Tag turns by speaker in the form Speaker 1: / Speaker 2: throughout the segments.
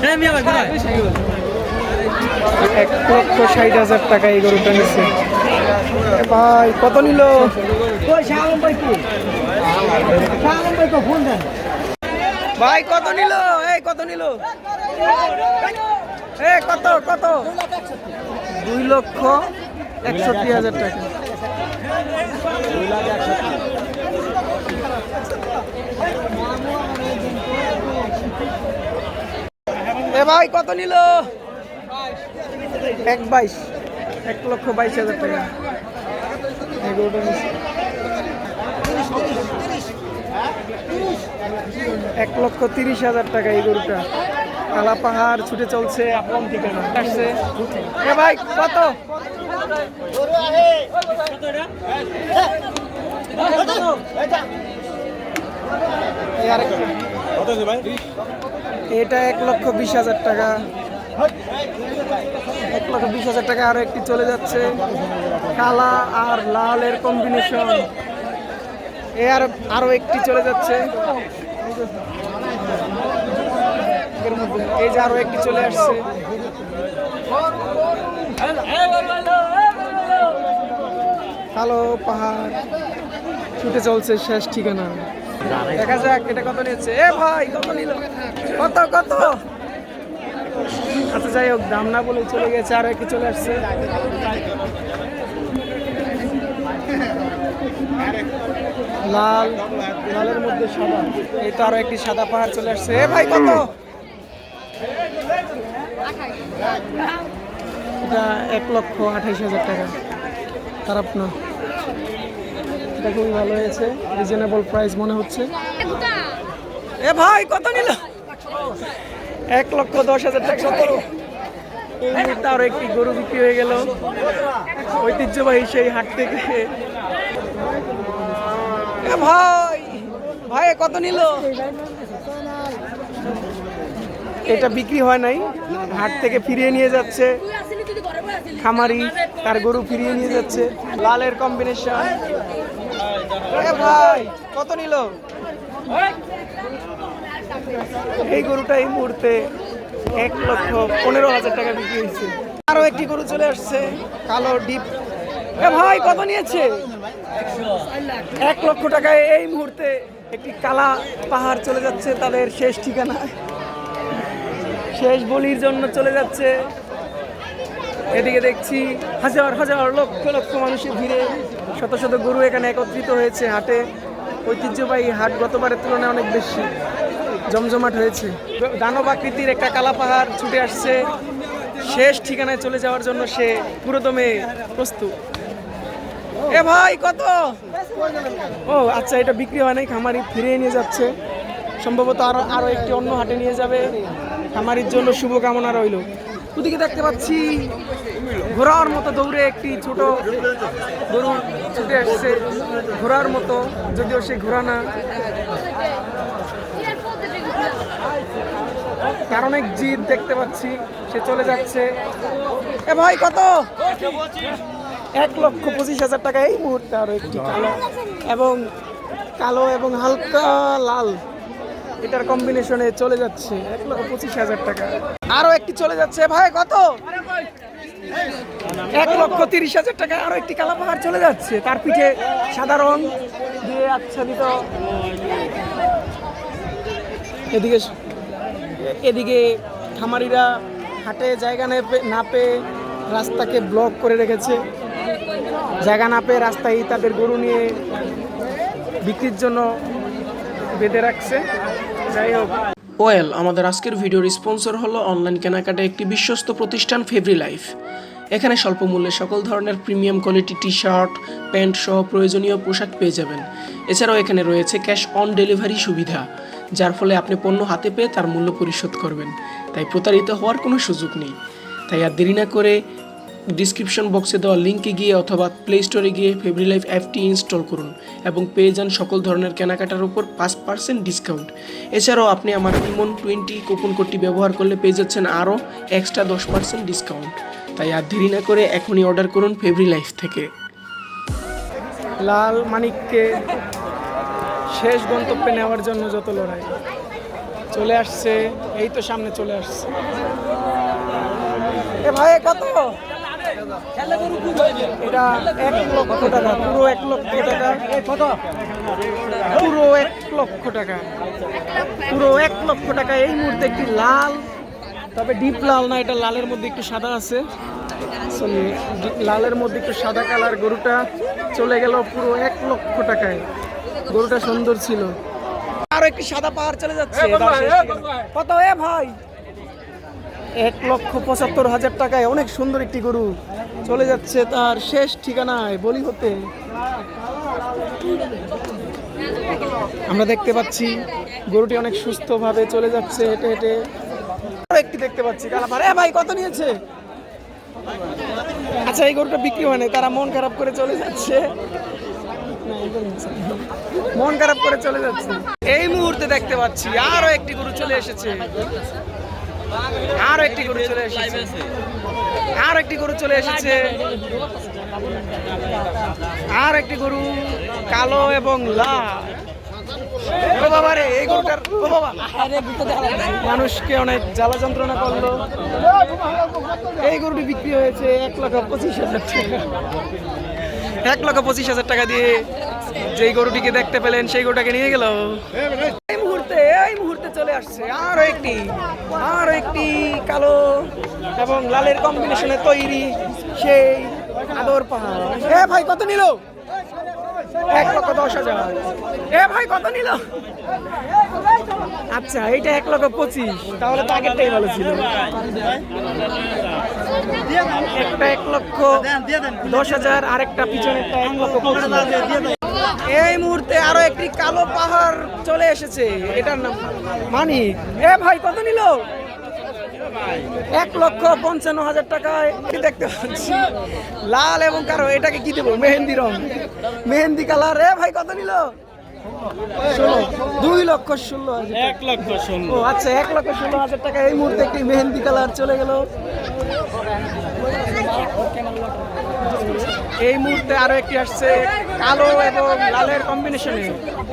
Speaker 1: 1,60,000 টাকা এই গরুটা নিচ্ছে। ভাই কত নিল? ভাই কত নিল? এই কত নিল? কত কত? 2,61,000 টাকা। ভাই কত নিল? 1,22,000 টাকা। 1,30,000 টাকা এই গরুটা। কালা পাহাড় ছুটে চলছে আপন ঠিকানা আসছে। ভাই কত? এটা 1,20,000 টাকা। 1,20,000 টাকা। আরো একটি চলে যাচ্ছে, কালা আর লালের কম্বিনেশন। আরো একটি চলে যাচ্ছে, এই যে আরো একটি চলে আসছে। কালো পাহাড় ছুটে চলছে শেষ ঠিকানা। দেখা যাক এটা কত নিচ্ছে। ভাই কত নিল? কত কত? আচ্ছা যাই হোক, দাম না বলে চলে গেছে। আরো একটি চলে আসছে, লাল, লালের মধ্যে সাদা। এই তো আরো একটি সাদা পাহাড় চলে আসছে। ভাই কত? এটা 1,28,000 টাকা। খারাপ না, এটা খুবই ভালো হয়েছে, রিজনেবল প্রাইস মনে হচ্ছে। ভাই কত নিল? 1,10,000 টাকা। এই মুহূর্তে আরো একটি গরু বিক্রি হয়ে গেল ঐতিহ্যবাহী সেই হাট থেকে। ভাই ভাই কত নিল? এটা বিক্রি হয় নাই, হাট থেকে ফিরিয়ে নিয়ে যাচ্ছে খামারি, তার গরু ফিরিয়ে নিয়ে যাচ্ছে। লালের কম্বিনেশন। ভাই কত নিল? এই গরুটা এই মুহূর্তে 1,15,000 টাকা বিক্রি হয়েছে। আরো একটি গরু চলে আসছে, কালো ডিপ। ভাই কত নিয়েছে? 1,00,000 টাকায় এই মুহূর্তে একটি কালা পাহাড় চলে যাচ্ছে তাদের শেষ ঠিকানা, শেষ বলির জন্য চলে যাচ্ছে। এদিকে দেখছি হাজার হাজার লক্ষ লক্ষ মানুষের ভিড়ে শত শত গরু এখানে একত্রিত হয়েছে হাটে। ঐতিহ্যবাহী হাট গতবারের তুলনায় অনেক বেশি জমজমাট হয়েছে। দানব আকৃতির একটা কালা পাহাড় ছুটে আসছে শেষ ঠিকানায় চলে যাওয়ার জন্য, সে পুরোদমে প্রস্তুত। ভাই কত? ও আচ্ছা, এটা বিক্রি হয় নাই, খামারি ফিরিয়ে নিয়ে যাচ্ছে। সম্ভবত আরো একটি অন্য হাটে নিয়ে যাবে। খামারির জন্য শুভকামনা রইল। ওদিকে দেখতে পাচ্ছি ঘোড়ার মতো দৌড়ে একটি ছোট গরু ছুটে আসছে, ঘোড়ার মতো, যদিও সে ঘোড়া না। তার অনেক জিদ দেখতে পাচ্ছি, সে চলে যাচ্ছে। ভাই কত? 1,25,000 টাকা এই মুহূর্তে। আরো একটি কালো এবং হালকা লাল, এটার কম্বিনেশনে চলে যাচ্ছে 1,25,000 টাকা। আরো একটি চলে যাচ্ছে। ভাই কত? 1,30,000 টাকা। আরো একটি কালা পাহাড় চলে যাচ্ছে, তার পিঠে সাদা রং দিয়ে আচ্ছাদিত। এদিকে খামারিরা হাটে জায়গা না পেয়ে রাস্তাকে ব্লক করে রেখেছে। জায়গা না পেয়ে রাস্তায় তাদের গরু নিয়ে বিক্রির জন্য বেঁধে রাখছে। যাই হোক, আমাদের আজকের ভিডিওর স্পন্সর হলো অনলাইন কেনাকাটা একটি বিশ্বস্ত প্রতিষ্ঠান ফেব্রি লাইফ। এখানে স্বল্প মূল্যে সকল ধরনের premium quality T shirt, pant সহ প্রয়োজনীয় পোশাক পেয়ে যাবেন। এছাড়াও এখানে রয়েছে ক্যাশ অন ডেলিভারি সুবিধা, যার ফলে আপনি পণ্য হাতে পেয়ে তার মূল্য পরিশোধ করবেন, তাই প্রতারিত হওয়ার কোনো সুযোগ নেই। তাই আর দেরি না করে ডিসক্রিপশন বক্সে দেওয়া লিঙ্কে গিয়ে অথবা প্লে স্টোরে গিয়ে ফেব্রি লাইফ অ্যাপটি ইনস্টল করুন এবং পেয়ে যান সকল ধরনের কেনাকাটার উপর 5% ডিসকাউন্ট। এছাড়াও আপনি আমার ইমন 20 কুপন কোডটি ব্যবহার করলে পেয়ে যাচ্ছেন আরও এক্সট্রা 10% ডিসকাউন্ট। তাই আর দেরি না করে এখনই অর্ডার করুন ফেব্রি লাইফ থেকে। লাল মানিককে শেষ গন্তব্যে নেওয়ার জন্য যত লড়াই, চলে আসছে, এই তো সামনে চলে আসছে। এ ভাই কত? এটা 1 লক্ষ টাকা, পুরো 1 লক্ষ টাকা। পুরো 1 লক্ষ টাকা, পুরো 1 লক্ষ টাকা। এই মুহূর্তে একটি লাল, তবে ডিপ লাল না, এটা লালের মধ্যে একটু সাদা আছে। লালের মধ্যে একটু সাদা কালার গরুটা চলে গেল পুরো 1 লক্ষ টাকায়। গরুটা সুন্দর ছিল। আর একটি সাদা পাহাড় চলে যাচ্ছে। কত এ ভাই? 1,75,000 টাকায় অনেক সুন্দর একটি গরু চলে যাচ্ছে তার শেষ ঠিকানায়, বলি হতে। আমরা দেখতে পাচ্ছি গরুটি অনেক সুস্থভাবে চলে যাচ্ছে হেঁটে হেঁটে। আরো একটি দেখতে পাচ্ছি কালাপার। এ ভাই কত নিয়েছে? আচ্ছা, এই গরুটা বিক্রি হয়নি, তারা মন খারাপ করে চলে যাচ্ছে। মন খারাপ করে চলে যাচ্ছে। এই মুহূর্তে দেখতে পাচ্ছি আরো একটি গরু চলে এসেছে। আরো একটি গরু চলে এসেছে। আর একটি গরু চলে এসেছে। আর একটি গরু কালো এবং লাল। ও বাবা রে, এই গরুটার ও বাবা মানুষকে অনেক জ্বালা যন্ত্রণা করলো। এই গরুটি বিক্রি হয়েছে 1,25,000 টাকা। 1,25,000 টাকা দিয়ে যেই গরুটিকে দেখতে পেলেন সেই গরুটাকে নিয়ে গেল। এই মুহূর্তে চলে আসছে আরো একটি কালো এবং লালের কম্বিনেশনে তৈরি সেই আদর পাহাড়। এ ভাই কত নিল? 1,10,000। এ ভাই কত নিল? আচ্ছা, এইটা 1,25,000। তাহলে তো আগেরটাই ভালো ছিল। একটা 1,10,000 আর একটা পিছনে 1,25,000। এই মুহূর্তে আরো একটি কালো পাহাড় চলে এসেছে, এটার নাম মানিক। এ ভাই কত নিল? 1,55,000 টাকায় দেখতে পাচ্ছি লাল এবং কারো। এটাকে কি দেবো? মেহেন্দি রং, মেহেন্দি কালার। এ ভাই কত নিল? 2,16,000।
Speaker 2: 1,16,000।
Speaker 1: ও আচ্ছা, 1,16,000 টাকা। এই মুহূর্তে একটি মেহেন্দি কালার চলে গেল। এই মুহূর্তে আরো একটি আসছে কালো এবং লালের কম্বিনেশনে।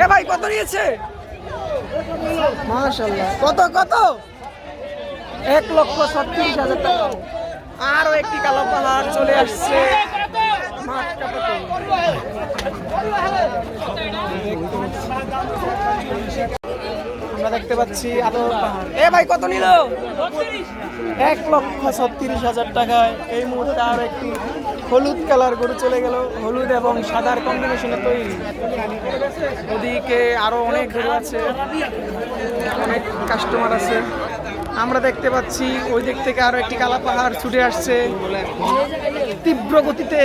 Speaker 1: এ ভাই কত নিয়েছে? মাশাআল্লাহ। কত কত? 1,36,000 টাকা। আরো একটি কালো পাহাড় চলে আসছে। আমরা দেখতে পাচ্ছি আদর পাহাড়। এ ভাই কত নিল? 1,36,000 টাকায়। এই মুহূর্তে আর একটি হলুদ কালার গরু চলে গেল, হলুদ এবং সাদার কম্বিনেশনে তৈরি। ওদিকে আরো অনেক গরু আছে, অনেক কাস্টমার আছে। আমরা দেখতে পাচ্ছি ওই দিক থেকে আরো একটি কালা পাহাড় ছুটে আসছে তীব্র গতিতে।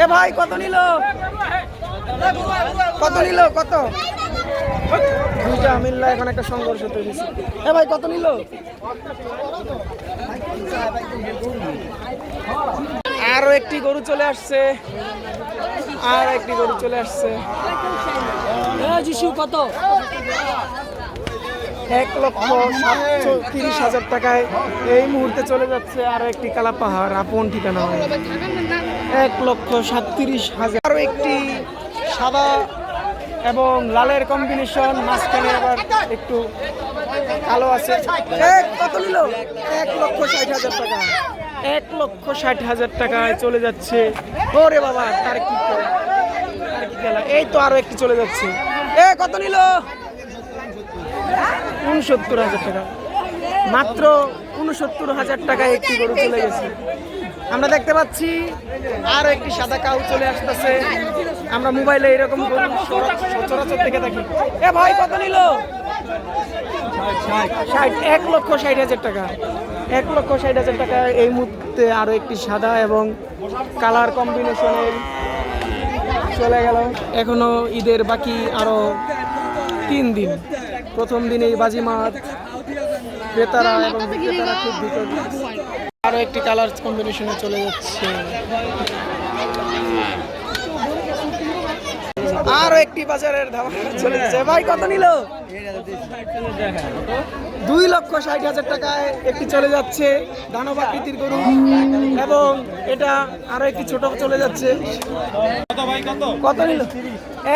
Speaker 1: এ ভাই কত নিল? কত নিল? কত? দুইটা মিল্লা এখন একটা সংঘর্ষ তৈরি হয়েছে। এ ভাই কত নিল? আরো একটি গরু চলে আসছে, আর একটি গরু চলে আসছে। কত? 1,37,000 টাকায় এই মুহূর্তে চলে যাচ্ছে আরো একটি কালা পাহাড় আপন ঠিকানা। 1,37,000। আরো একটি সাদা এবং লালের কম্বিনেশন, মাঝখানে আবার একটু কালো আছে। কত নিল? 1,60,000 টাকা। 1,60,000 টাকায় চলে যাচ্ছে। ওরে বাবা, তার কি খেলা। এই তো আরো একটি চলে যাচ্ছে। কত নিল? 69,000 টাকা। মাত্র 69,000 টাকায় একটি গরু চলে গেছে। আমরা দেখতে পাচ্ছি আরো একটি সাদা কাউ চলে আসতেছে। আমরা মোবাইলে এরকম গরু সচরাচর দেখে থাকি। এ ভাই কত নিল? 1,60,000 টাকা। 1,60,000 টাকা। এই মুহূর্তে আরো একটি সাদা এবং কালার কম্বিনেশনের চলে গেল। এখনো ঈদের বাকি আরো 3 দিন। প্রথম দিনেই বাজিমাত, ক্রেতারা এবং বিক্রেতারা খুব ভিতর। আরো একটি কালার কম্বিনেশনে চলে যাচ্ছে। আরো একটি বাজারের ধাবা চলে যাচ্ছে। ভাই কত নিল? 2,60,000 টাকায় একটি চলে যাচ্ছে দানব আকৃতির গরু, এবং এটা আরো একটি ছোট চলে যাচ্ছে। কত নিল?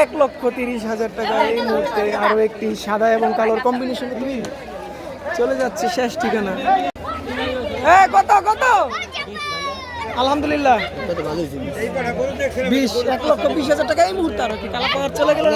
Speaker 1: 1,30,000 টাকা। এই মুহূর্তে আরো একটি সাদা এবং কালোর কম্বিনেশন চলে যাচ্ছে শেষ ঠিকানা। কত কত? আলহামদুলিল্লাহ 1,20,000 টাকা এই মুহূর্তে। আর কি কালা পাওয়ার চলে গেল।